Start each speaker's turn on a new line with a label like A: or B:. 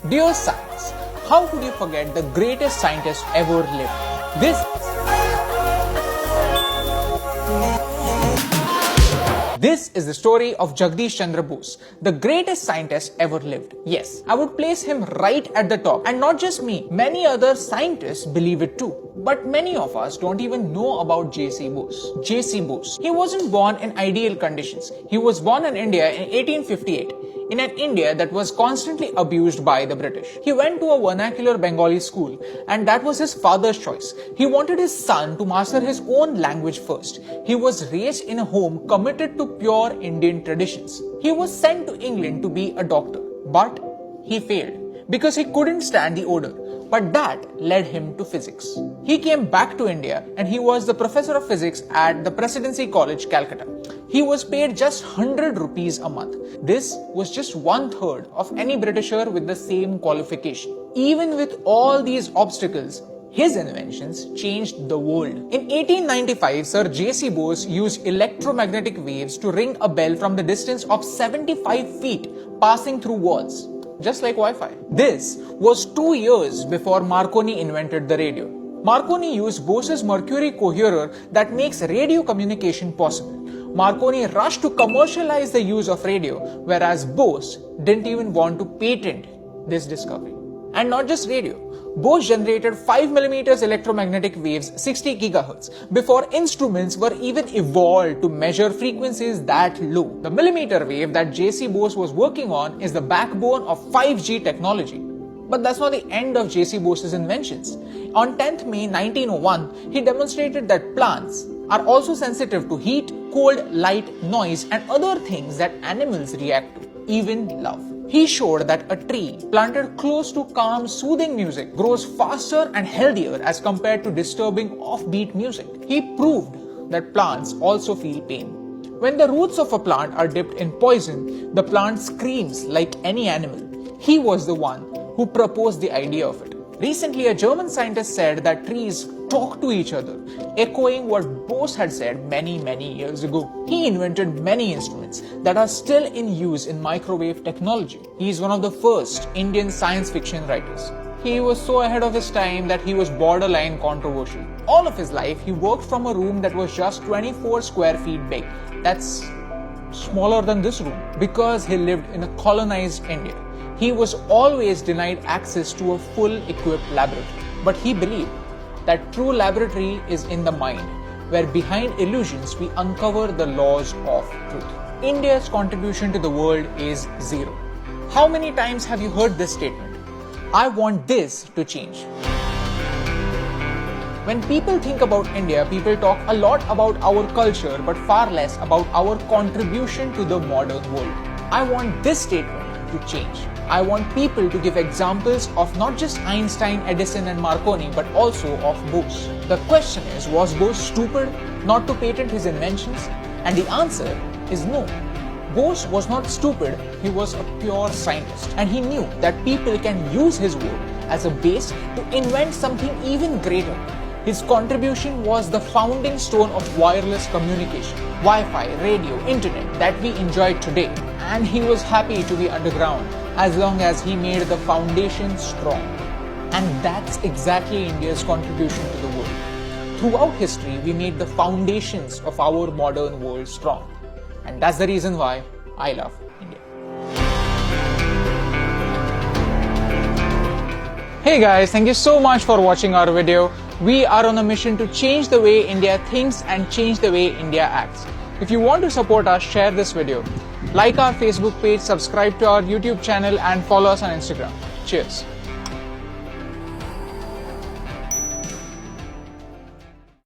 A: Dear science, how could you forget the greatest scientist ever lived? This is the story of Jagdish Chandra Bose, the greatest scientist ever lived. Yes, I would place him right at the top. And not just me, many other scientists believe it too. But many of us don't even know about J.C. Bose. J.C. Bose. He wasn't born in ideal conditions. He was born in India in 1858. In an India that was constantly abused by the British. He went to a vernacular Bengali school, and that was his father's choice. He wanted his son to master his own language first. He was raised in a home committed to pure Indian traditions. He was sent to England to be a doctor, but he failed because he couldn't stand the order. But that led him to physics. He came back to India and he was the professor of physics at the Presidency College, Calcutta. He was paid just 100 rupees a month. This was just 1/3 of any Britisher with the same qualification. Even with all these obstacles, his inventions changed the world. In 1895, Sir J.C. Bose used electromagnetic waves to ring a bell from the distance of 75 feet, passing through walls. Just like Wi-Fi. This was 2 years before Marconi invented the radio. Marconi used Bose's mercury coherer that makes radio communication possible. Marconi rushed to commercialize the use of radio, whereas Bose didn't even want to patent this discovery. And not just radio. Bose generated 5mm electromagnetic waves 60 GHz before instruments were even evolved to measure frequencies that low. The millimeter wave that J.C. Bose was working on is the backbone of 5G technology. But that's not the end of J.C. Bose's inventions. On 10th May 1901, he demonstrated that plants are also sensitive to heat, cold, light, noise, and other things that animals react to, even love. He showed that a tree planted close to calm, soothing music grows faster and healthier as compared to disturbing offbeat music. He proved that plants also feel pain. When the roots of a plant are dipped in poison, the plant screams like any animal. He was the one who proposed the idea of it. Recently, a German scientist said that trees talk to each other, echoing what Bose had said many years ago. He invented many instruments that are still in use in microwave technology. He is one of the first Indian science fiction writers. He was so ahead of his time that he was borderline controversial. All of his life, he worked from a room that was just 24 square feet big. That's smaller than this room because he lived in a colonized India. He was always denied access to a full equipped laboratory. But he believed that true laboratory is in the mind, where behind illusions we uncover the laws of truth. India's contribution to the world is zero. How many times have you heard this statement? I want this to change. When people think about India, people talk a lot about our culture but far less about our contribution to the modern world. I want this statement to change. I want people to give examples of not just Einstein, Edison and Marconi but also of Bose. The question is, was Bose stupid not to patent his inventions? And the answer is no. Bose was not stupid, he was a pure scientist. And he knew that people can use his work as a base to invent something even greater. His contribution was the founding stone of wireless communication, Wi-Fi, radio, internet that we enjoy today. And he was happy to be underground as long as he made the foundation strong. And that's exactly India's contribution to the world. Throughout history, we made the foundations of our modern world strong. And that's the reason why I love India. Hey guys, thank you so much for watching our video. We are on a mission to change the way India thinks and change the way India acts. If you want to support us, share this video. Like our Facebook page, subscribe to our YouTube channel and follow us on Instagram. Cheers.